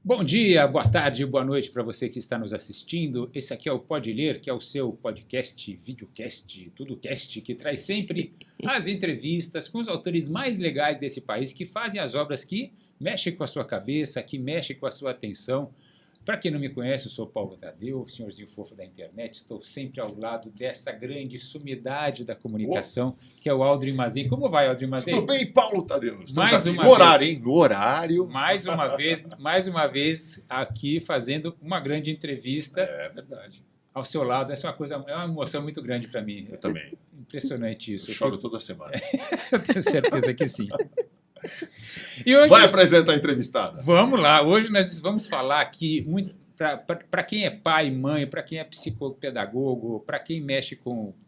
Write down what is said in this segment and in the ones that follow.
Bom dia, boa tarde, boa noite para você que está nos assistindo. Esse aqui é o Pode Ler, que é o seu podcast, videocast, tudocast, que traz sempre as entrevistas com os autores mais legais desse país, que fazem as obras que mexem com a sua cabeça, que mexem com a sua atenção. Para quem não me conhece, eu sou Paulo Tadeu, o senhorzinho fofo da internet. Estou sempre ao lado dessa grande sumidade da comunicação, que é o Aldrin Mazin. Como vai, Aldrin Mazin? Tudo bem, Paulo Tadeu? Mais aqui uma no horário, vez. hein? No horário. Mais uma vez aqui fazendo uma grande entrevista. É verdade. Ao seu lado. Essa é uma emoção muito grande para mim. Eu também. Impressionante isso. Eu choro toda semana. Eu tenho certeza que sim. E hoje, Vai apresentar a entrevistada. vamos lá. Hoje nós vamos falar aqui para quem é pai, mãe, para quem é psicopedagogo, para quem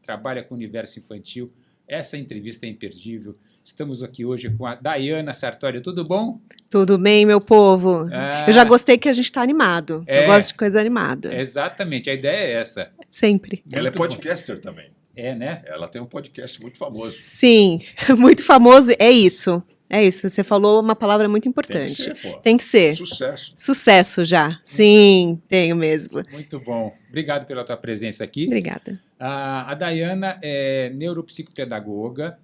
trabalha com o universo infantil. Essa entrevista é imperdível. Estamos aqui hoje com a Daiana Sartori. Tudo bom? Tudo bem, meu povo? Eu já gostei que a gente está animado. Eu gosto de coisa animada. Exatamente, a ideia é essa. Sempre. Ela é Muito bom. podcaster também. É, né? Ela tem um podcast muito famoso. Sim, muito famoso. É isso. É isso. Você falou uma palavra muito importante. Tem que ser, pô. Tem que ser. Sucesso. Sucesso já. Sim, tenho mesmo. Muito bom. Obrigado pela tua presença aqui. Obrigada. A Daiana é neuropsicopedagoga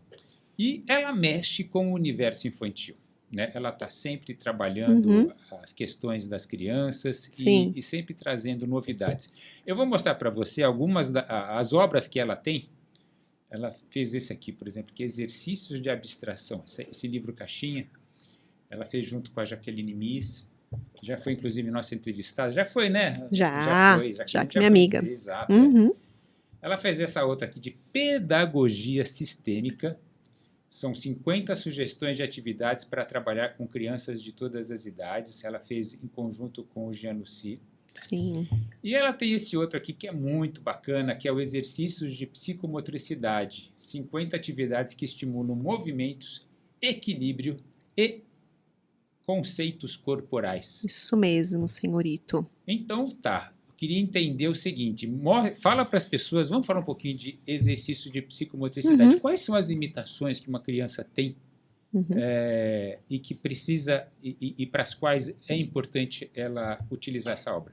e ela mexe com o universo infantil, né? Ela está sempre trabalhando as questões das crianças e sempre trazendo novidades. Eu vou mostrar para você algumas das obras que ela tem. Ela fez esse aqui, por exemplo, que é Exercícios de Abstração. Esse livro caixinha, ela fez junto com a Jaqueline Miss. Já foi, inclusive, nossa entrevistada. Já foi, né? Já foi. que minha amiga. Exato. Uhum. Ela fez essa outra aqui de Pedagogia Sistêmica. São 50 sugestões de atividades para trabalhar com crianças de todas as idades. Ela fez em conjunto com o Jean Lucy. Sim. E ela tem esse outro aqui que é muito bacana, que é o Exercícios de Psicomotricidade. 50 atividades que estimulam movimentos, equilíbrio e conceitos corporais. Isso mesmo, senhorito. Então, tá. Eu queria entender o seguinte. Fala para as pessoas, vamos falar um pouquinho de exercício de psicomotricidade. Quais são as limitações que uma criança tem e que precisa e para as quais é importante ela utilizar essa obra?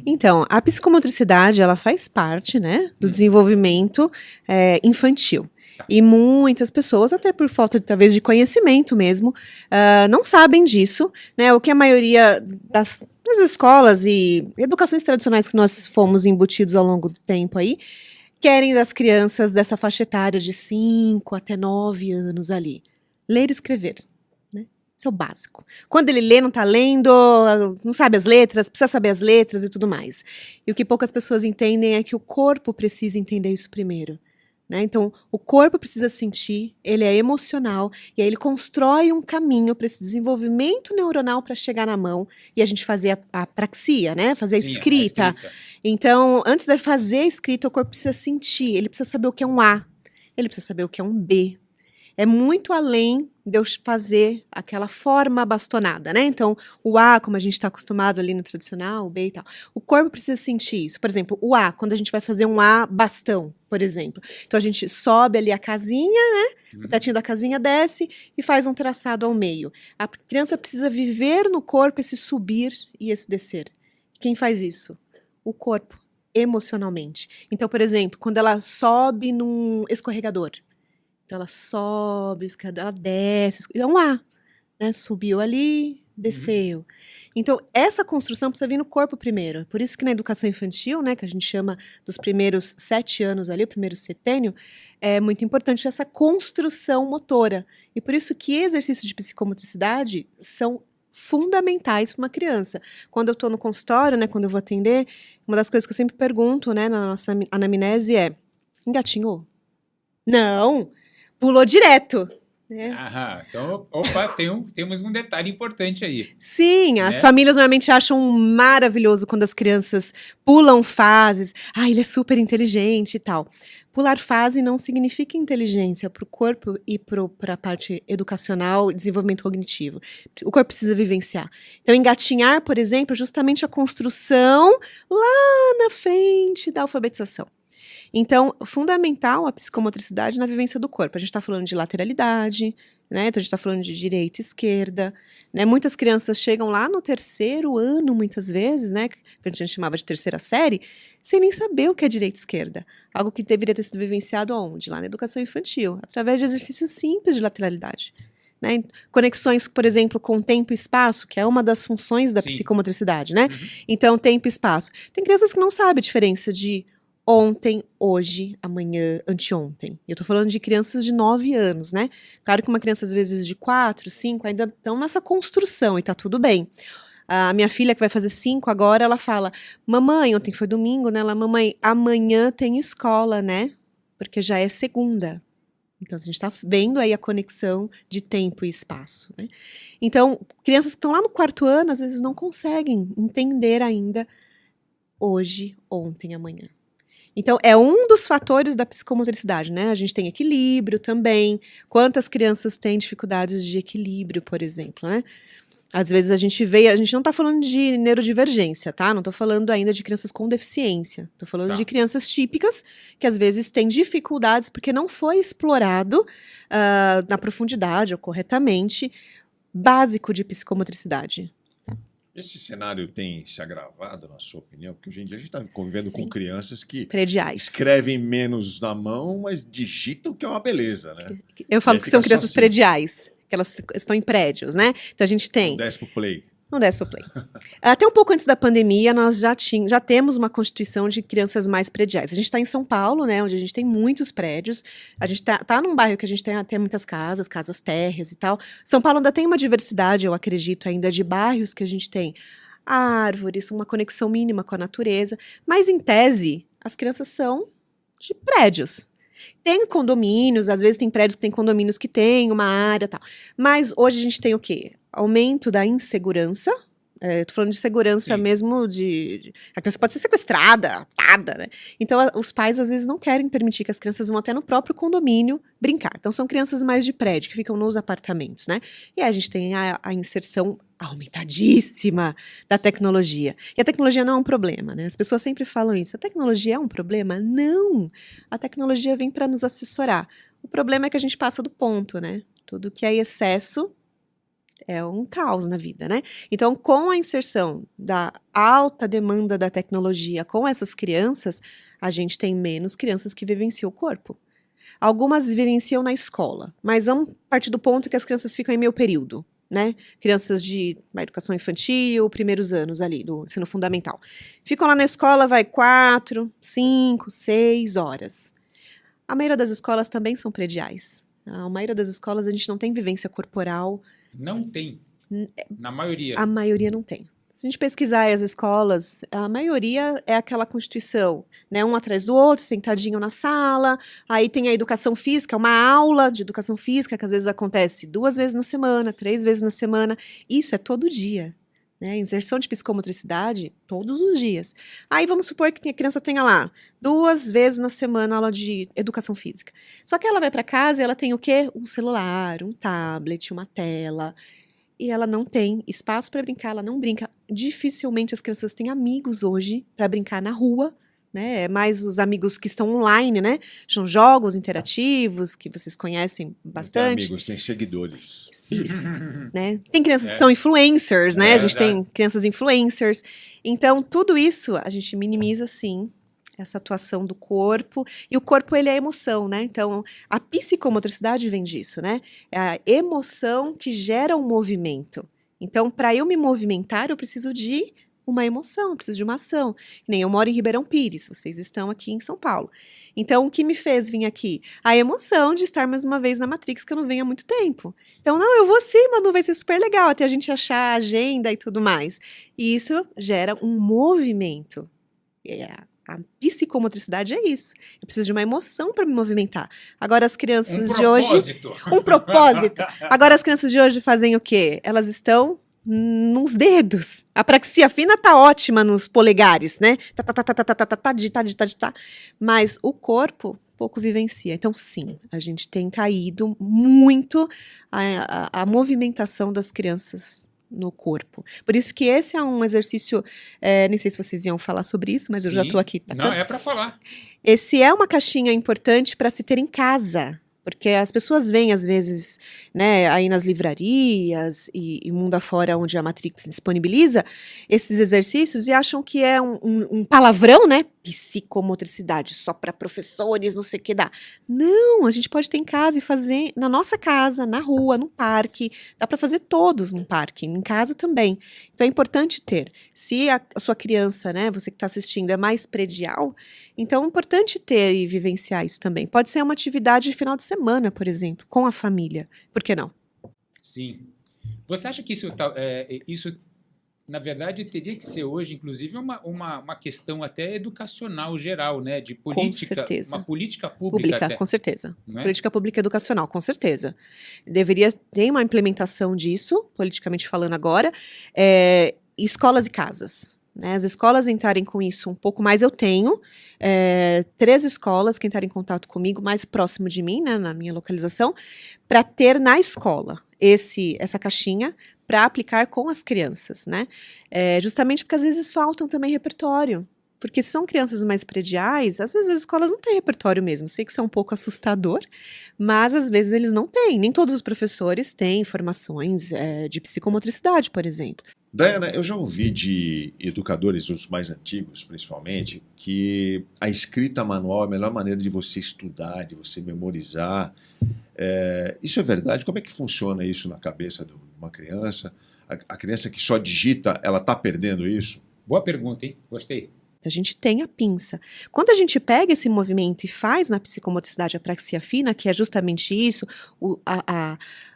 Então, a psicomotricidade, ela faz parte, né, do desenvolvimento infantil. Tá. E muitas pessoas, até por falta, talvez, de conhecimento mesmo, não sabem disso, né, o que a maioria das escolas e educações tradicionais que nós fomos embutidos ao longo do tempo aí, querem das crianças dessa faixa etária de 5 até 9 anos ali. Ler e escrever. Isso é o básico. Quando ele lê, não está lendo, não sabe as letras, precisa saber as letras e tudo mais. E o que poucas pessoas entendem é que o corpo precisa entender isso primeiro. Né? Então, o corpo precisa sentir, ele é emocional, e aí ele constrói um caminho para esse desenvolvimento neuronal para chegar na mão e a gente fazer a praxia, né? Fazer Sim, a escrita. Então, antes de fazer a escrita, o corpo precisa sentir, ele precisa saber o que é um A, ele precisa saber o que é um B. É muito além de eu fazer aquela forma bastonada, né? Então, o A, como a gente está acostumado ali no tradicional, o B e tal. O corpo precisa sentir isso. Por exemplo, o A, quando a gente vai fazer um A bastão, por exemplo. Então, a gente sobe ali a casinha, né? O tetinho da casinha desce e faz um traçado ao meio. A criança precisa viver no corpo esse subir e esse descer. Quem faz isso? O corpo, emocionalmente. Então, por exemplo, quando ela sobe num escorregador, então ela sobe, ela desce, é um A, né? Subiu ali, desceu. Então, essa construção precisa vir no corpo primeiro. Por isso que na educação infantil, né, que a gente chama dos primeiros 7 anos ali, o primeiro setênio, é muito importante essa construção motora. E por isso que exercícios de psicomotricidade são fundamentais para uma criança. Quando eu estou no consultório, né, quando eu vou atender, uma das coisas que eu sempre pergunto, né, na nossa anamnese é: engatinhou? Não! Pulou direto. Então, opa, temos um detalhe importante aí. Sim, as famílias normalmente acham maravilhoso quando as crianças pulam fases. Ele é super inteligente e tal. Pular fase não significa inteligência para o corpo e para a parte educacional e desenvolvimento cognitivo. O corpo precisa vivenciar. Então, engatinhar, por exemplo, é justamente a construção lá na frente da alfabetização. Então, fundamental a psicomotricidade na vivência do corpo. A gente está falando de lateralidade, né? Então, a gente está falando de direita e esquerda, né? Muitas crianças chegam lá no 3º ano, muitas vezes, né? Que a gente chamava de 3ª série, sem nem saber o que é direita e esquerda. Algo que deveria ter sido vivenciado aonde? Lá na educação infantil, através de exercícios simples de lateralidade. Né? Conexões, por exemplo, com tempo e espaço, que é uma das funções da psicomotricidade, né? Então, tempo e espaço. Tem crianças que não sabem a diferença de ontem, hoje, amanhã, anteontem. Eu tô falando de crianças de 9 anos, né? Claro que uma criança, às vezes, de 4, 5, ainda estão nessa construção e tá tudo bem. A minha filha, que vai fazer 5 agora, ela fala, mamãe, ontem foi domingo, né? Ela, mamãe, amanhã tem escola, né? Porque já é segunda. Então, a gente está vendo aí a conexão de tempo e espaço, né? Então, crianças que estão lá no 4º ano, às vezes não conseguem entender ainda hoje, ontem, amanhã. Então, é um dos fatores da psicomotricidade, né? A gente tem equilíbrio também. Quantas crianças têm dificuldades de equilíbrio, por exemplo, né? Às vezes a gente não está falando de neurodivergência, tá? Não estou falando ainda de crianças com deficiência. Estou falando de crianças típicas que às vezes têm dificuldades porque não foi explorado na profundidade ou corretamente básico de psicomotricidade. Esse cenário tem se agravado, na sua opinião? Porque hoje em dia a gente está convivendo com crianças que prediais. Escrevem menos na mão, mas digitam, que é uma beleza, né? Eu falo que são crianças prediais. Que elas estão em prédios, né? Então a gente tem... Não desce pro play. Não desce pro play. Até um pouco antes da pandemia, nós já temos uma constituição de crianças mais prediais. A gente está em São Paulo, né? Onde a gente tem muitos prédios. A gente tá num bairro que a gente tem até muitas casas térreas e tal. São Paulo ainda tem uma diversidade, eu acredito, ainda de bairros que a gente tem árvores, uma conexão mínima com a natureza. Mas, em tese, as crianças são de prédios. Tem condomínios, às vezes tem prédios que tem condomínios que tem uma área e tal. Mas hoje a gente tem o quê? Aumento da insegurança. Tô falando de segurança mesmo a criança pode ser sequestrada, atada, né? Então, os pais, às vezes, não querem permitir que as crianças vão até no próprio condomínio brincar. Então, são crianças mais de prédio, que ficam nos apartamentos, né? E aí a gente tem a inserção aumentadíssima da tecnologia. E a tecnologia não é um problema, né? As pessoas sempre falam isso. A tecnologia é um problema? Não! A tecnologia vem para nos assessorar. O problema é que a gente passa do ponto, né? Tudo que é excesso é um caos na vida, né? Então, com a inserção da alta demanda da tecnologia com essas crianças, a gente tem menos crianças que vivenciam o corpo. Algumas vivenciam na escola, mas vamos partir do ponto que as crianças ficam em meio período, né? Crianças de educação infantil, primeiros anos ali, do ensino fundamental. Ficam lá na escola, vai 4, 5, 6 horas. A maioria das escolas também são prediais. A maioria das escolas a gente não tem vivência corporal. Não tem. Na maioria. A maioria não tem. Se a gente pesquisar as escolas, a maioria é aquela constituição, né? Um atrás do outro, sentadinho na sala. Aí tem a educação física, uma aula de educação física, que às vezes acontece 2 vezes na semana, 3 vezes na semana. Isso é todo dia. Né? Inserção de psicomotricidade, todos os dias. Aí vamos supor que a criança tenha lá 2 vezes na semana aula de educação física. Só que ela vai para casa e ela tem o quê? Um celular, um tablet, uma tela. E ela não tem espaço para brincar, ela não brinca. Dificilmente as crianças têm amigos hoje para brincar na rua, né? É mais os amigos que estão online, né? São jogos interativos que vocês conhecem bastante. Não tem amigos, tem seguidores. Isso, né? Tem crianças que são influencers, né? A gente tem crianças influencers. Então, tudo isso a gente minimiza, sim, essa atuação do corpo. E o corpo, ele é emoção, né? Então, a psicomotricidade vem disso, né? É a emoção que gera um movimento. Então, para eu me movimentar, eu preciso de uma emoção, eu preciso de uma ação. Nem eu moro em Ribeirão Pires, vocês estão aqui em São Paulo. Então, o que me fez vir aqui? A emoção de estar mais uma vez na Matrix, que eu não venho há muito tempo. Então, não, eu vou sim, Manu, vai ser super legal, até a gente achar a agenda e tudo mais. E isso gera um movimento. A psicomotricidade é isso. Eu preciso de uma emoção para me movimentar. Agora as crianças de hoje... Um propósito. Agora as crianças de hoje fazem o quê? Elas estão nos dedos. A praxia fina tá ótima nos polegares, né? Digitar. Mas o corpo pouco vivencia. Então, sim, a gente tem caído muito a movimentação das crianças no corpo. Por isso que esse é um exercício, nem sei se vocês iam falar sobre isso, mas eu já estou aqui. Não, é para falar. Esse é uma caixinha importante para se ter em casa, Porque as pessoas veem, às vezes, né, aí nas livrarias e mundo afora onde a Matrix disponibiliza esses exercícios e acham que é um palavrão, né? Psicomotricidade, só para professores, não sei o que dá. Não, a gente pode ter em casa e fazer na nossa casa, na rua, no parque. Dá para fazer todos no parque, em casa também. Então é importante ter. Se a sua criança, né, você que está assistindo, é mais predial, então é importante ter e vivenciar isso também. Pode ser uma atividade de final de semana, por exemplo, com a família. Por que não? Sim. Você acha que isso na verdade, teria que ser hoje, inclusive, uma questão até educacional geral, né? De política, Com certeza. uma política pública até, com certeza. não é? Política pública educacional, com certeza. Deveria ter uma implementação disso, politicamente falando agora, escolas e casas. Né, as escolas entrarem com isso um pouco mais, eu tenho 3 escolas que entraram em contato comigo, mais próximo de mim, né, na minha localização, para ter na escola essa caixinha para aplicar com as crianças, né? Justamente porque às vezes faltam também repertório. Porque se são crianças mais prediais, às vezes as escolas não têm repertório mesmo. Sei que isso é um pouco assustador, mas às vezes eles não têm. Nem todos os professores têm formações de psicomotricidade, por exemplo. Daiana, eu já ouvi de educadores, os mais antigos principalmente, que a escrita manual é a melhor maneira de você estudar, de você memorizar. Isso é verdade? Como é que funciona isso na cabeça de uma criança? A criança que só digita, ela está perdendo isso? Boa pergunta, hein? Gostei. A gente tem a pinça. Quando a gente pega esse movimento e faz na psicomotricidade a praxia fina, que é justamente isso, o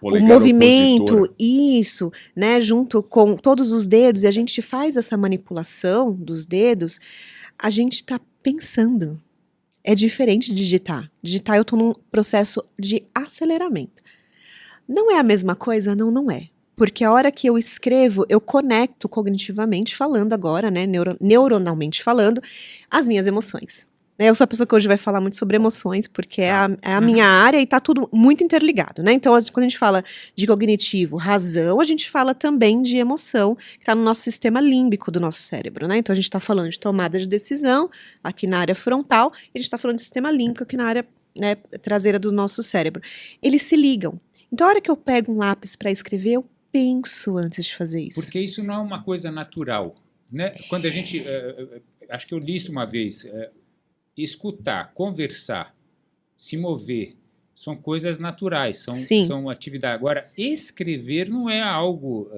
movimento, opositor. Isso, né, junto com todos os dedos, e a gente faz essa manipulação dos dedos, a gente está pensando. É diferente de digitar. Digitar, eu estou num processo de aceleramento. Não é a mesma coisa? Não, não é. Porque a hora que eu escrevo, eu conecto cognitivamente falando agora, né, neuronalmente falando, as minhas emoções. Eu sou a pessoa que hoje vai falar muito sobre emoções, porque é a minha área e está tudo muito interligado, né? Então, quando a gente fala de cognitivo, razão, a gente fala também de emoção, que está no nosso sistema límbico do nosso cérebro, né? Então, a gente está falando de tomada de decisão, aqui na área frontal, e a gente está falando de sistema límbico, aqui na área, né, traseira do nosso cérebro. Eles se ligam. Então, a hora que eu pego um lápis para escrever, eu penso antes de fazer isso. Porque isso não é uma coisa natural, né? Quando a gente, acho que eu li isso uma vez, escutar, conversar, se mover, são coisas naturais, são atividades. Agora, escrever não é algo...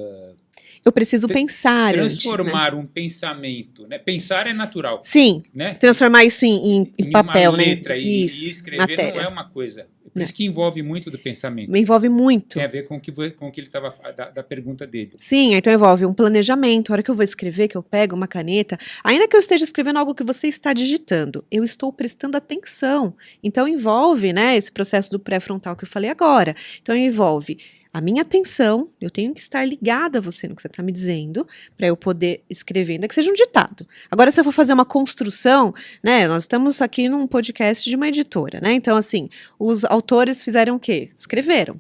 eu preciso pensar transformar antes, né? Um pensamento, né? Pensar é natural. Sim, né? Transformar isso em papel, uma letra, né? E Isso, escrever matéria. Não é uma coisa. Por isso que envolve muito do pensamento. Me envolve muito. Tem a ver com o que ele estava da pergunta dele. Sim, então envolve um planejamento. A hora que eu vou escrever, que eu pego uma caneta, ainda que eu esteja escrevendo algo que você está digitando, eu estou prestando atenção. Então envolve, né, esse processo do pré-frontal que eu falei agora. Então envolve a minha atenção, eu tenho que estar ligada a você no que você está me dizendo, para eu poder escrever, ainda que seja um ditado. Agora, se eu for fazer uma construção, né, nós estamos aqui num podcast de uma editora, né, então assim, os autores fizeram o quê? Escreveram.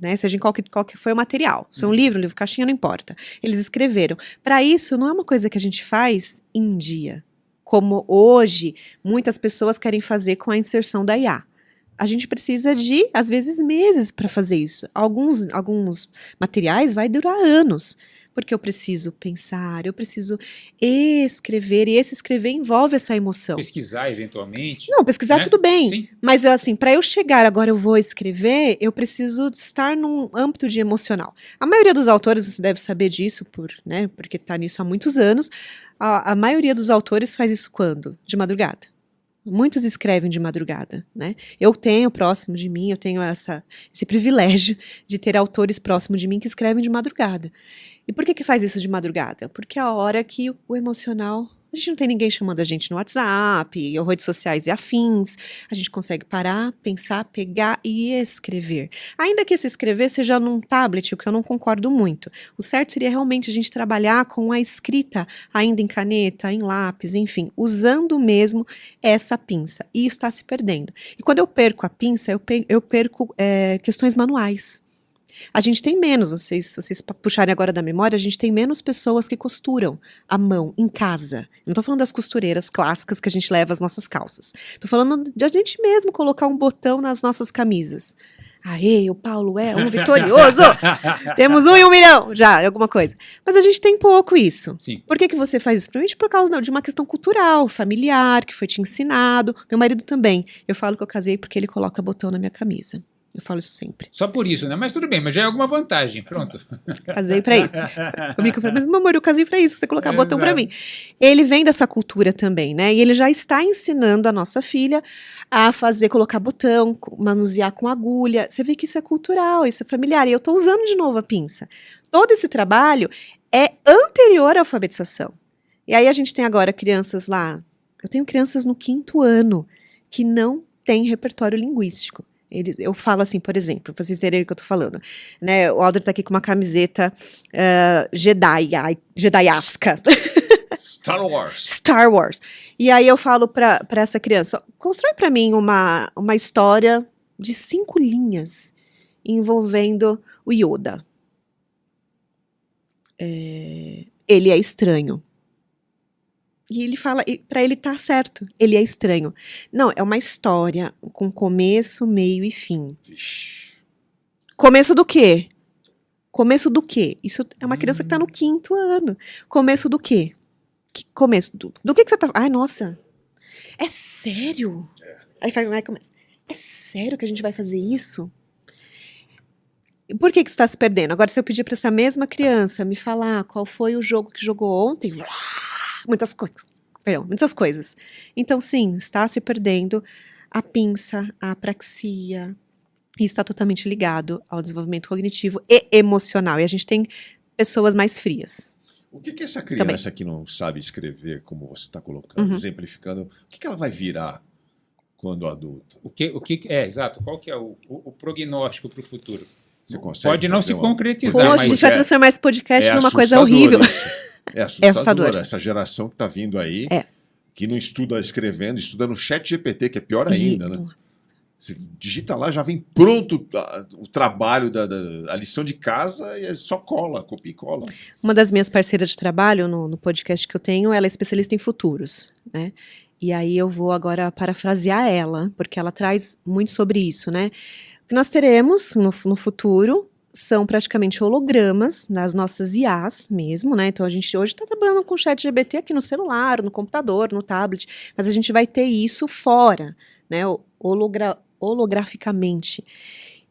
Né, seja em qual que foi o material, se é um livro, caixinha, não importa. Eles escreveram. Para isso, não é uma coisa que a gente faz em um dia, como hoje muitas pessoas querem fazer com a inserção da IA. A gente precisa de, às vezes, meses para fazer isso. Alguns materiais vai durar anos, porque eu preciso pensar, eu preciso escrever, e esse escrever envolve essa emoção. Pesquisar, eventualmente. Não, pesquisar, né? Tudo bem. Sim. Mas, assim, para eu chegar, agora eu vou escrever, eu estar num âmbito de emocional. A maioria dos autores, você deve saber disso, né, porque está nisso há muitos anos, a maioria dos autores faz isso quando? De madrugada. Muitos escrevem de madrugada, né? Eu tenho próximo de mim, eu tenho esse privilégio de ter autores próximo de mim que escrevem de madrugada. E por que faz isso de madrugada? Porque é a hora que o emocional... A gente não tem ninguém chamando a gente no WhatsApp, ou redes sociais e afins. A gente consegue parar, pensar, pegar e escrever. Ainda que esse escrever seja num tablet, o que eu não concordo muito. O certo seria realmente a gente trabalhar com a escrita, ainda em caneta, em lápis, enfim, usando mesmo essa pinça. E isso está se perdendo. E quando eu perco a pinça, eu perco questões manuais. A gente tem menos, se vocês puxarem agora da memória, a gente tem menos pessoas que costuram à mão, em casa. Não tô falando das costureiras clássicas que a gente leva as nossas calças. Tô falando de a gente mesmo colocar um botão nas nossas camisas. Aê, o Paulo é um vitorioso! Temos 1 em 1 milhão, já, alguma coisa. Mas a gente tem pouco isso. Sim. Por que você faz isso? Provavelmente por causa de uma questão cultural, familiar, que foi te ensinado. Meu marido também. Eu falo que eu casei porque ele coloca botão na minha camisa. Eu falo isso sempre. Só por isso, né? Mas tudo bem, mas já é alguma vantagem. Pronto. Casei pra isso. Comigo eu falei, mas meu amor, eu casei pra isso, você colocar botão pra Exato. mim. Ele vem dessa cultura também, né? E ele já está ensinando a nossa filha a colocar botão, manusear com agulha. Você vê que isso é cultural, isso é familiar. E eu tô usando de novo a pinça. Todo esse trabalho é anterior à alfabetização. E aí a gente tem agora crianças lá. Eu tenho crianças no 5º ano que não têm repertório linguístico. Eu falo assim, por exemplo, pra vocês terem o que eu tô falando, né? O Aldrin tá aqui com uma camiseta jedaiasca. Star Wars. Star Wars. E aí eu falo pra essa criança, constrói pra mim uma história de 5 linhas envolvendo o Yoda. Ele é estranho. E ele fala, pra ele tá certo, ele é estranho. Não, é uma história com começo, meio e fim. Vixe. Começo do quê? Começo do quê? Isso é uma criança que tá no 5º ano. Começo do quê? Começo do que você tá... Ai, nossa. É sério? Aí começa. É sério que a gente vai fazer isso? Por que isso está se perdendo? Agora, se eu pedir para essa mesma criança me falar qual foi o jogo que jogou ontem... Muitas coisas. Então, sim, está se perdendo a pinça, a apraxia. Isso está totalmente ligado ao desenvolvimento cognitivo e emocional. E a gente tem pessoas mais frias. O que essa criança que não sabe escrever, como você está colocando, exemplificando, o que ela vai virar quando adulta? Exato. Qual que é o prognóstico para o futuro? Você consegue Pode não se fazer concretizar, Poxa, mas a gente vai transformar esse podcast numa coisa assustador horrível. isso. É assustador. assustador. Essa geração que está vindo aí, É. que não estuda escrevendo, estuda no chat GPT, que é pior ainda, né? Nossa. Você digita lá, já vem pronto o trabalho, a lição de casa, e é só cola, copia e cola. Uma das minhas parceiras de trabalho no podcast que eu tenho, ela é especialista em futuros, né? E aí eu vou agora parafrasear ela, porque ela traz muito sobre isso, né? O que nós teremos no futuro são praticamente hologramas nas nossas IAs mesmo, né? Então a gente hoje está trabalhando com o chat GPT aqui no celular, no computador, no tablet, mas a gente vai ter isso fora, né? Holograficamente.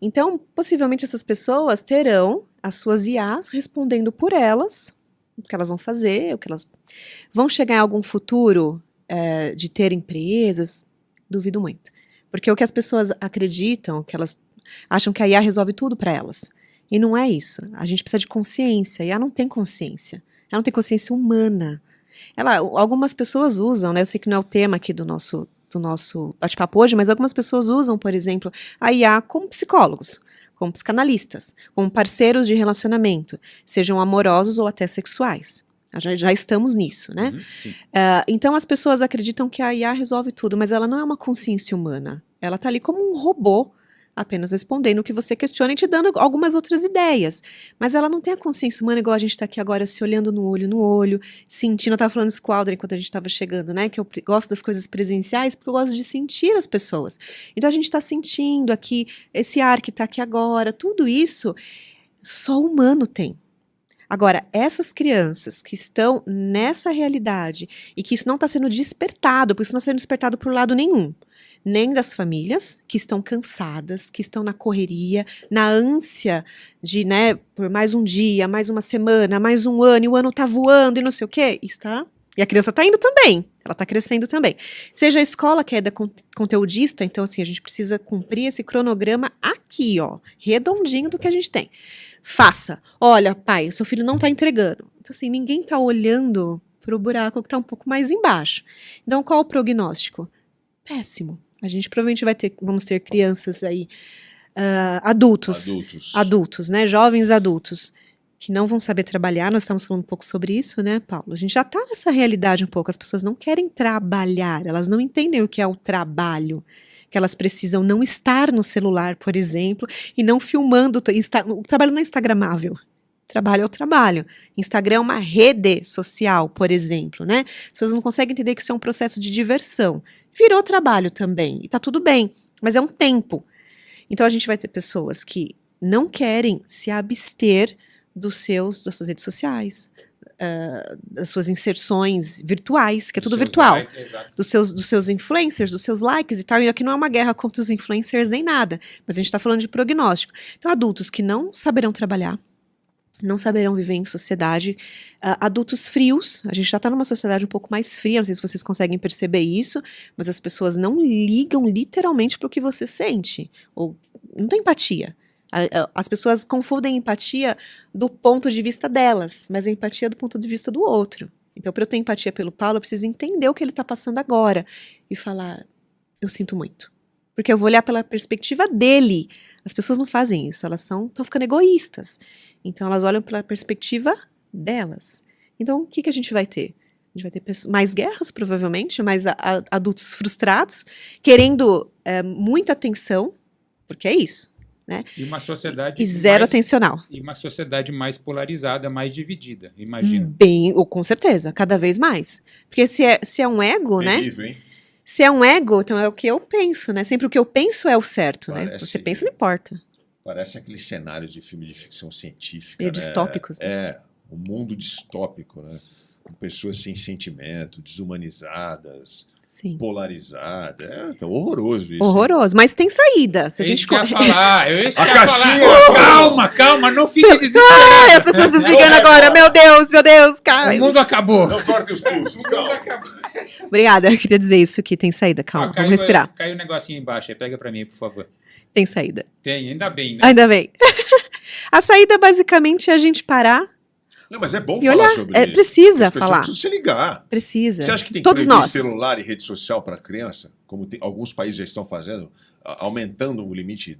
Então, possivelmente essas pessoas terão as suas IAs respondendo por elas, o que elas vão fazer, o que elas vão chegar em algum futuro de ter empresas, duvido muito. Porque o que as pessoas acreditam, que elas acham que a IA resolve tudo para elas. E não é isso. A gente precisa de consciência. E ela não tem consciência. Ela não tem consciência humana. Algumas pessoas usam, né? Eu sei que não é o tema aqui do nosso bate-papo hoje, mas algumas pessoas usam, por exemplo, a IA como psicólogos, como psicanalistas, como parceiros de relacionamento, sejam amorosos ou até sexuais. Já estamos nisso, né? Sim. Então as pessoas acreditam que a IA resolve tudo, mas ela não é uma consciência humana. Ela está ali como um robô, apenas respondendo o que você questiona e te dando algumas outras ideias. Mas ela não tem a consciência humana igual a gente está aqui agora, se olhando no olho, sentindo. Eu estava falando isso com o Aldrin quando a gente estava chegando, né? Que eu gosto das coisas presenciais porque eu gosto de sentir as pessoas. Então a gente está sentindo aqui, esse ar que está aqui agora, tudo isso só o humano tem. Agora, essas crianças que estão nessa realidade e que isso não está sendo despertado, porque isso não está sendo despertado por lado nenhum, nem das famílias que estão cansadas, que estão na correria, na ânsia de, né, por mais um dia, mais uma semana, mais um ano, e o ano tá voando e não sei o quê, está. E a criança tá indo também, ela tá crescendo também. Seja a escola que é da conteudista, então assim, a gente precisa cumprir esse cronograma aqui, ó, redondinho do que a gente tem. Faça. Olha, pai, seu filho não tá entregando. Então assim, ninguém tá olhando pro buraco que tá um pouco mais embaixo. Então qual o prognóstico? Péssimo. A gente provavelmente vamos ter crianças aí, adultos, né, jovens adultos, que não vão saber trabalhar. Nós estamos falando um pouco sobre isso, né, Paulo? A gente já está nessa realidade um pouco, as pessoas não querem trabalhar, elas não entendem o que é o trabalho, que elas precisam não estar no celular, por exemplo, e não filmando. O trabalho não é instagramável. Trabalho é o trabalho. Instagram é uma rede social, por exemplo, né? As pessoas não conseguem entender que isso é um processo de diversão. Virou trabalho também, e tá tudo bem, mas é um tempo. Então a gente vai ter pessoas que não querem se abster das suas redes sociais, das suas inserções virtuais, que é tudo virtual, dos seus influencers, dos seus likes e tal. E aqui não é uma guerra contra os influencers nem nada, mas a gente está falando de prognóstico. Então, adultos que não saberão trabalhar, não saberão viver em sociedade, adultos frios, a gente já está numa sociedade um pouco mais fria, não sei se vocês conseguem perceber isso, mas as pessoas não ligam literalmente para o que você sente, ou não tem empatia. As pessoas confundem empatia do ponto de vista delas, mas a empatia é do ponto de vista do outro. Então, para eu ter empatia pelo Paulo, eu preciso entender o que ele está passando agora e falar, eu sinto muito. Porque eu vou olhar pela perspectiva dele. As pessoas não fazem isso, elas estão ficando egoístas. Então, elas olham pela perspectiva delas. Então, o que a gente vai ter? A gente vai ter mais guerras, provavelmente, mais adultos frustrados, querendo muita atenção, porque é isso. Né? E uma sociedade zero atencional. E uma sociedade mais polarizada, mais dividida, imagino. Ou com certeza, cada vez mais. Porque se é um ego, terrível, né? Hein? Se é um ego, então é o que eu penso, né? Sempre o que eu penso é o certo, né? Você pensa, não importa. Parece aqueles cenários de filme de ficção científica, meio né? Distópicos. Né? Um mundo distópico, né? Com pessoas sem sentimento, desumanizadas, Sim. polarizadas. Tá horroroso isso. Horroroso, mas tem saída. Se a gente quer falar, a caixinha! Calma, não fique desesperado. As pessoas desligando agora, meu Deus, cara. O mundo acabou. Não cortem os pulsos, calma. Obrigada, eu queria dizer isso aqui, tem saída, calma, vamos respirar. Caiu um negocinho embaixo, aí pega pra mim, por favor. Tem saída. Tem, ainda bem, né? Ainda bem. A saída, basicamente, é a gente parar. Não, mas é bom e falar olhar. sobre isso. Precisa falar. Precisa se ligar. Precisa. Você acha que tem que Todos proibir nós. celular e rede social para criança? Como alguns países já estão fazendo, aumentando o limite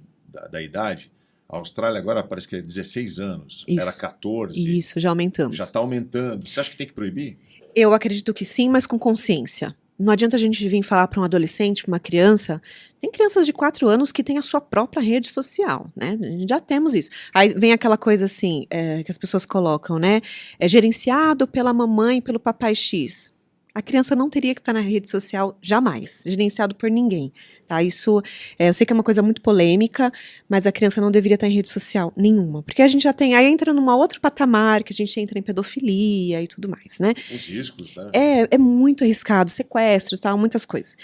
da idade. A Austrália agora parece que é 16 anos. Isso. Era 14. Isso, já aumentamos. Já está aumentando. Você acha que tem que proibir? Eu acredito que sim, mas com consciência. Não adianta a gente vir falar para um adolescente, para uma criança. Tem crianças de 4 anos que têm a sua própria rede social, né? Já temos isso. Aí vem aquela coisa assim, que as pessoas colocam, né? É gerenciado pela mamãe, pelo papai X. A criança não teria que estar na rede social jamais, gerenciado por ninguém. Tá? Isso, eu sei que é uma coisa muito polêmica, mas a criança não deveria estar em rede social nenhuma. Porque a gente já tem, aí entra numa outro patamar, que a gente entra em pedofilia e tudo mais, né? Os riscos, né? É muito arriscado, sequestros, tal, muitas coisas.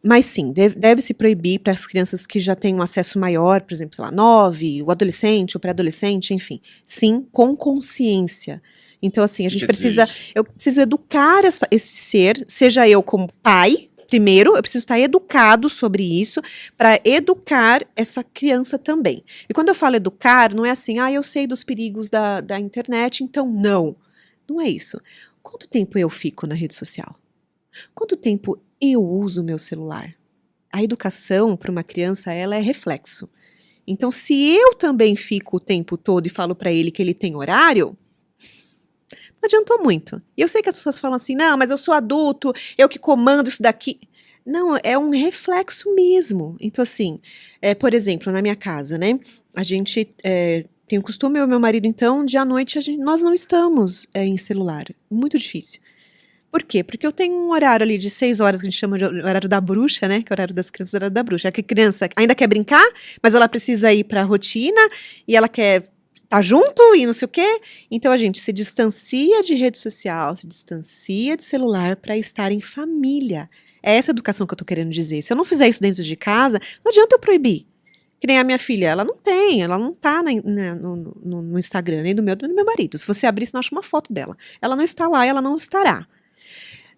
Mas sim, deve-se proibir para as crianças que já têm um acesso maior, por exemplo, sei lá, 9, o adolescente, o pré-adolescente, enfim. Sim, com consciência. Então, assim, a gente precisa... Eu preciso educar esse ser, seja eu como pai, primeiro, eu preciso estar educado sobre isso, para educar essa criança também. E quando eu falo educar, não é assim, eu sei dos perigos da internet, então não. Não é isso. Quanto tempo eu fico na rede social? Quanto tempo eu uso o meu celular? A educação para uma criança, ela é reflexo. Então, se eu também fico o tempo todo e falo para ele que ele tem horário... Não adiantou muito. E eu sei que as pessoas falam assim, não, mas eu sou adulto, eu que comando isso daqui. Não, é um reflexo mesmo. Então, assim, por exemplo, na minha casa, né, a gente tem o costume, eu e meu marido, então, de à noite, nós não estamos em celular. Muito difícil. Por quê? Porque eu tenho um horário ali de 6 horas, que a gente chama de horário da bruxa, né, que é o horário das crianças, horário da bruxa. É que a criança ainda quer brincar, mas ela precisa ir para a rotina, e ela quer... tá junto e não sei o quê. Então a gente se distancia de rede social, se distancia de celular para estar em família. É essa educação que eu tô querendo dizer. Se eu não fizer isso dentro de casa, não adianta eu proibir. Que nem a minha filha, ela não tá no Instagram, nem do meu marido. Se você abrir, você não acha uma foto dela. Ela não está lá, ela não estará.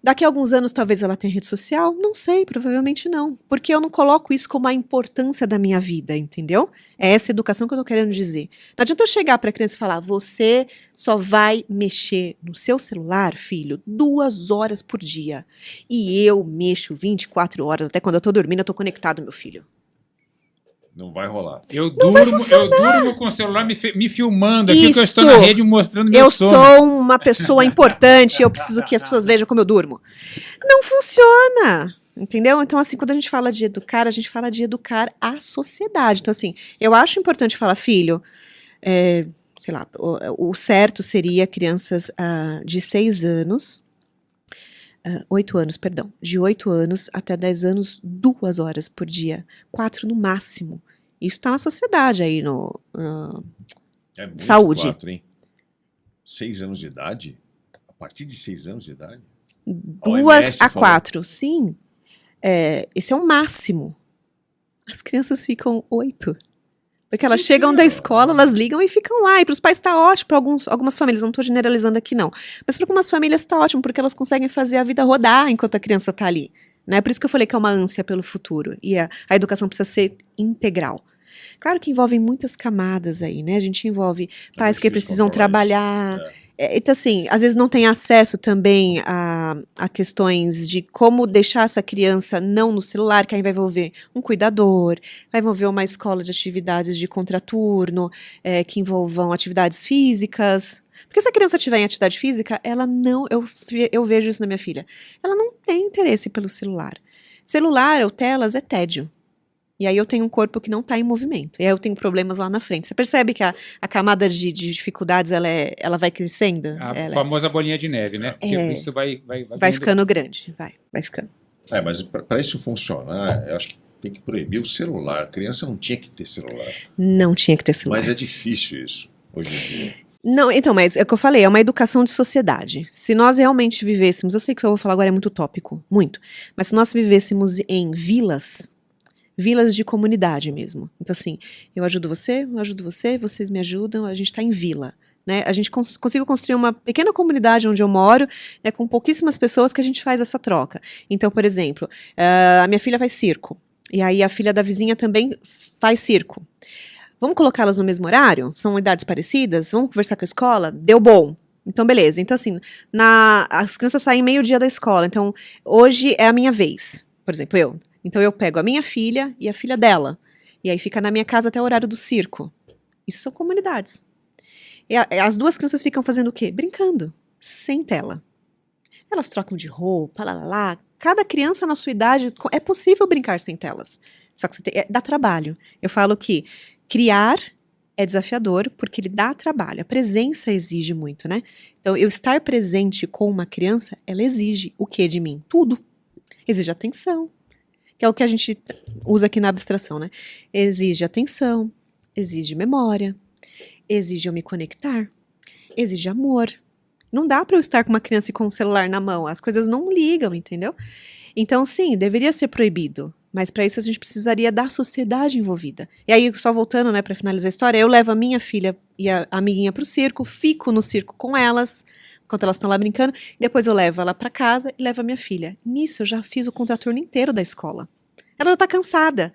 Daqui a alguns anos, talvez ela tenha rede social? Não sei, provavelmente não. Porque eu não coloco isso como a importância da minha vida, entendeu? É essa educação que eu tô querendo dizer. Não adianta eu chegar pra criança e falar, você só vai mexer no seu celular, filho, 2 horas por dia. E eu mexo 24 horas, até quando eu tô dormindo, eu tô conectado, meu filho. Não vai rolar. Eu durmo com o celular me filmando aqui, que eu estou na rede mostrando meu sono. Eu sou uma pessoa importante, eu preciso que as pessoas vejam como eu durmo. Não funciona. Entendeu? Então, assim, quando a gente fala de educar, a gente fala de educar a sociedade. Então, assim, eu acho importante falar, filho, sei lá, o certo seria crianças de 6 anos, 8 anos, perdão, de 8 anos até 10 anos, 2 horas por dia, 4 no máximo. Isso está na sociedade aí, É muito saúde. 4, hein? 6 anos de idade? A partir de 6 anos de idade? 2 a 4, sim. Esse é o máximo. As crianças ficam 8. Porque elas chegam da escola, elas ligam e ficam lá. E para os pais está ótimo, para algumas famílias, não estou generalizando aqui não, mas para algumas famílias está ótimo, porque elas conseguem fazer a vida rodar enquanto a criança está ali. Né? Por isso que eu falei que é uma ânsia pelo futuro. E a educação precisa ser integral. Claro que envolvem muitas camadas aí, né? A gente envolve pais que precisam trabalhar. Então, assim, às vezes não tem acesso também a questões de como deixar essa criança não no celular, que aí vai envolver um cuidador, vai envolver uma escola de atividades de contraturno, que envolvam atividades físicas. Porque se a criança tiver em atividade física, ela não, eu vejo isso na minha filha, ela não tem interesse pelo celular. Celular ou telas é tédio. E aí eu tenho um corpo que não está em movimento. E aí eu tenho problemas lá na frente. Você percebe que a camada de dificuldades, ela vai crescendo? A famosa bolinha de neve, né? Porque isso vai ficando grande. Vai ficando. Mas para isso funcionar, eu acho que tem que proibir o celular. A criança não tinha que ter celular. Não tinha que ter celular. Mas é difícil isso, hoje em dia. Não, então, mas é o que eu falei, é uma educação de sociedade. Se nós realmente vivêssemos, eu sei que o que eu vou falar agora é muito utópico, muito. Mas se nós vivêssemos em vilas de comunidade mesmo. Então, assim, eu ajudo você, vocês me ajudam, a gente está em vila. Né? A gente consigo construir uma pequena comunidade onde eu moro, né, com pouquíssimas pessoas que a gente faz essa troca. Então, por exemplo, a minha filha faz circo, e aí a filha da vizinha também faz circo. Vamos colocá-las no mesmo horário? São idades parecidas? Vamos conversar com a escola? Deu bom. Então, beleza. Então, assim, as crianças saem meio-dia da escola, então hoje é a minha vez, por exemplo, eu. Então eu pego a minha filha e a filha dela. E aí fica na minha casa até o horário do circo. Isso são comunidades. E as duas crianças ficam fazendo o quê? Brincando. Sem tela. Elas trocam de roupa, lá. Cada criança na sua idade, é possível brincar sem telas. Só que dá trabalho. Eu falo que criar é desafiador porque ele dá trabalho. A presença exige muito, né? Então eu estar presente com uma criança, ela exige o que de mim? Tudo. Exige atenção. Que é o que a gente usa aqui na abstração, né? Exige atenção, exige memória, exige eu me conectar, exige amor. Não dá para eu estar com uma criança e com um celular na mão, as coisas não ligam, entendeu? Então, sim, deveria ser proibido, mas para isso a gente precisaria da sociedade envolvida. E aí, só voltando, né, para finalizar a história, eu levo a minha filha e a amiguinha pro circo, fico no circo com elas, enquanto elas estão lá brincando, e depois eu levo ela para casa e levo a minha filha. Nisso eu já fiz o contraturno inteiro da escola. Ela já tá cansada.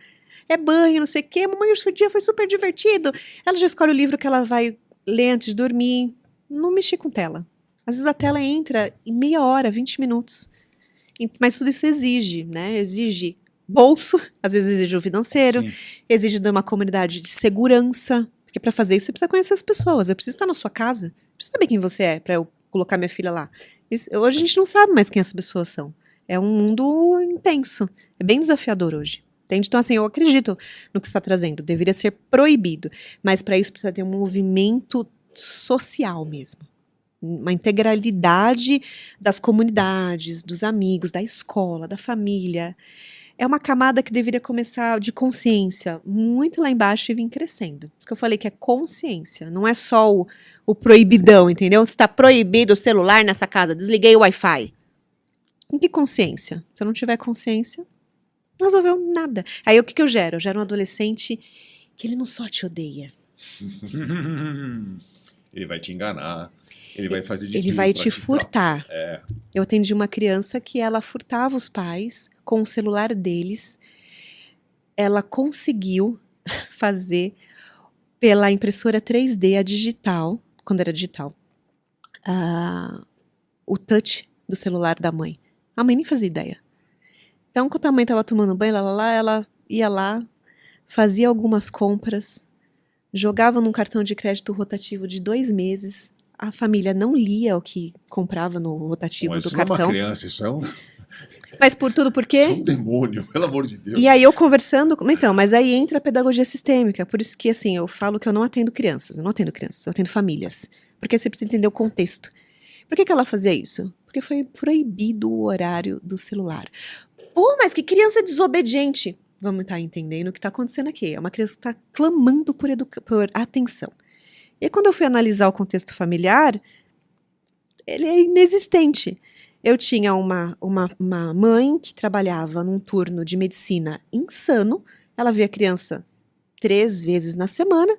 É banho, não sei o quê. Mamãe, o dia foi super divertido. Ela já escolhe o livro que ela vai ler antes de dormir. Não mexi com tela. Às vezes a tela entra em meia hora, 20 minutos. Mas tudo isso exige, né? Exige bolso, às vezes exige o financeiro, sim, exige de uma comunidade de segurança. Porque para fazer isso você precisa conhecer as pessoas. Eu preciso estar na sua casa. Eu preciso saber quem você é para eu colocar minha filha lá. Hoje a gente não sabe mais quem essas pessoas são. É um mundo intenso. É bem desafiador hoje. Entende? Então, assim, eu acredito no que você está trazendo. Deveria ser proibido. Mas para isso precisa ter um movimento social mesmo. Uma integralidade das comunidades, dos amigos, da escola, da família. É uma camada que deveria começar de consciência, muito lá embaixo e vir crescendo. Isso que eu falei que é consciência, não é só o proibidão, entendeu? Se está proibido o celular nessa casa, desliguei o Wi-Fi. Com que consciência? Se eu não tiver consciência, não resolveu nada. Aí o que eu gero? Eu gero um adolescente que ele não só te odeia. Ele vai te enganar. Ele vai fazer de Ele vai te furtar. Eu atendi uma criança que ela furtava os pais com o celular deles. Ela conseguiu fazer pela impressora 3D, a digital, quando era digital, o touch do celular da mãe. A mãe nem fazia ideia. Então, quando a mãe estava tomando banho, ela ia lá, fazia algumas compras, jogava num cartão de crédito rotativo de 2 meses. A família não lia o que comprava no rotativo do cartão. Isso não é uma criança, isso é um... Mas por tudo por quê? Sou um demônio, pelo amor de Deus. E aí eu conversando, então, mas aí entra a pedagogia sistêmica, por isso que assim, eu falo que eu não atendo crianças, eu atendo famílias, porque você precisa entender o contexto. Por que ela fazia isso? Porque foi proibido o horário do celular. Pô, mas que criança desobediente! Vamos estar entendendo o que está acontecendo aqui. É uma criança que está clamando por atenção. E quando eu fui analisar o contexto familiar, ele é inexistente. Eu tinha uma mãe que trabalhava num turno de medicina insano, ela via a criança 3 vezes na semana,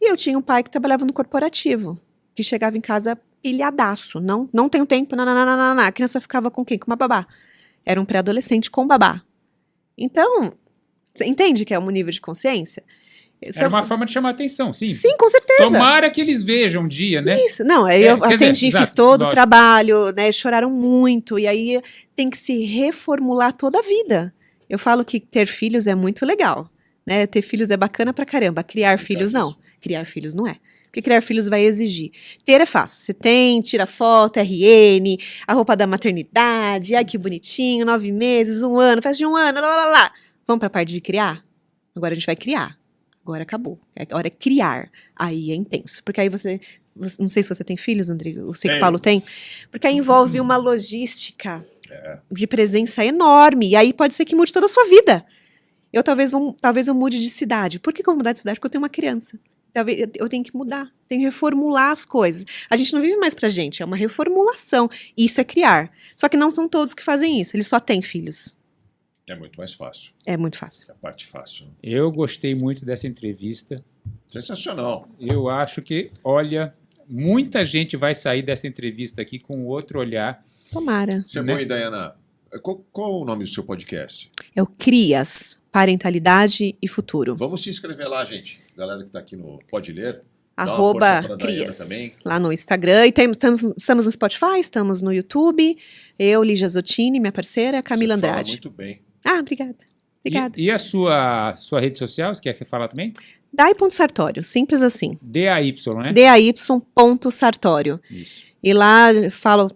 e eu tinha um pai que trabalhava no corporativo, que chegava em casa pilhadaço, não tenho tempo, não. A criança ficava com quem? Com uma babá. Era um pré-adolescente com babá. Então, você entende que é um nível de consciência? Era uma forma de chamar atenção, sim. Sim, com certeza. Tomara que eles vejam um dia, né? Isso, não, aí eu atendi, fiz todo o trabalho, né, choraram muito, e aí tem que se reformular toda a vida. Eu falo que ter filhos é muito legal, né, ter filhos é bacana pra caramba, criar filhos não, criar filhos não é. Porque criar filhos vai exigir. Ter é fácil, você tem, tira foto, RN, a roupa da maternidade, ai que bonitinho, 9 meses, 1 ano, festa de 1 ano, lá. Vamos pra parte de criar? Agora a gente vai criar. Agora acabou. A hora é criar. Aí é intenso. Porque aí você não sei se você tem filhos, André, eu sei que o Paulo tem. Porque aí envolve uma logística de presença enorme. E aí pode ser que mude toda a sua vida. Talvez eu mude de cidade. Por que eu vou mudar de cidade? Porque eu tenho uma criança. Talvez eu tenho que mudar. Tenho que reformular as coisas. A gente não vive mais pra gente. É uma reformulação. Isso é criar. Só que não são todos que fazem isso. Eles só têm filhos. É muito mais fácil. É muito fácil. É a parte fácil. Eu gostei muito dessa entrevista. Sensacional. Eu acho que, olha, muita gente vai sair dessa entrevista aqui com outro olhar. Tomara. Você é bom, Dayana. Qual o nome do seu podcast? É o CRIAS, Parentalidade e Futuro. Vamos se inscrever lá, gente. Galera que está aqui no Pode Ler. @CRIAS, lá no Instagram. E estamos no Spotify, estamos no YouTube. Eu, Lígia Zottini, minha parceira, Camila Você Andrade. Fala muito bem. Ah, obrigada. E a sua rede social, você quer falar também? Dai.sartório, simples assim. DAY, né? DAY.sartório. Isso. E lá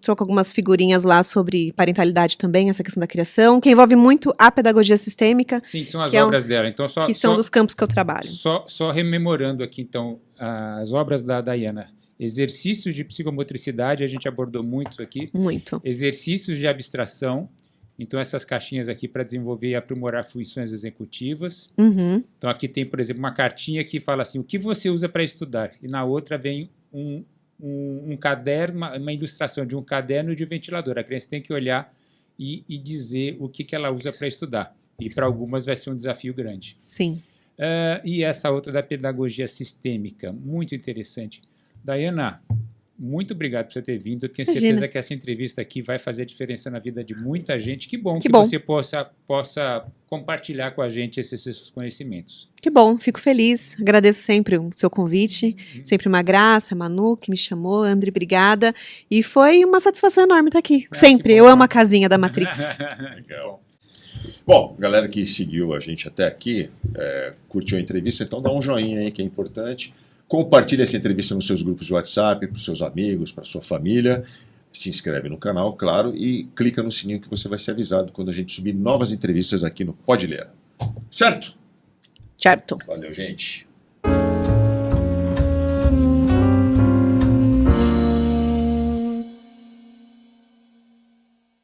troco algumas figurinhas lá sobre parentalidade também, essa questão da criação, que envolve muito a pedagogia sistêmica. Sim, que são as obras dela. Então, que são dos campos que eu trabalho. Só rememorando aqui, então, as obras da Dayana. Exercícios de psicomotricidade, a gente abordou muito aqui. Muito. Exercícios de abstração. Então, essas caixinhas aqui para desenvolver e aprimorar funções executivas. Uhum. Então, aqui tem, por exemplo, uma cartinha que fala assim, o que você usa para estudar? E na outra vem um caderno, uma ilustração de um caderno de ventilador. A criança tem que olhar e dizer o que ela usa para estudar. E para algumas vai ser um desafio grande. Sim. E essa outra da pedagogia sistêmica, muito interessante. Dayana, muito obrigado por você ter vindo. Eu tenho certeza que essa entrevista aqui vai fazer diferença na vida de muita gente. Que bom que você possa compartilhar com a gente esses seus conhecimentos. Que bom, fico feliz. Agradeço sempre o seu convite. Sempre uma graça, a Manu que me chamou, André, obrigada. E foi uma satisfação enorme estar aqui. Sempre. Eu amo a casinha da Matrix. Legal. Bom, galera que seguiu a gente até aqui, curtiu a entrevista, então dá um joinha aí que é importante. Compartilhe essa entrevista nos seus grupos de WhatsApp, para os seus amigos, para a sua família. Se inscreve no canal, claro, e clica no sininho que você vai ser avisado quando a gente subir novas entrevistas aqui no Pode Ler. Certo? Certo. Valeu, gente.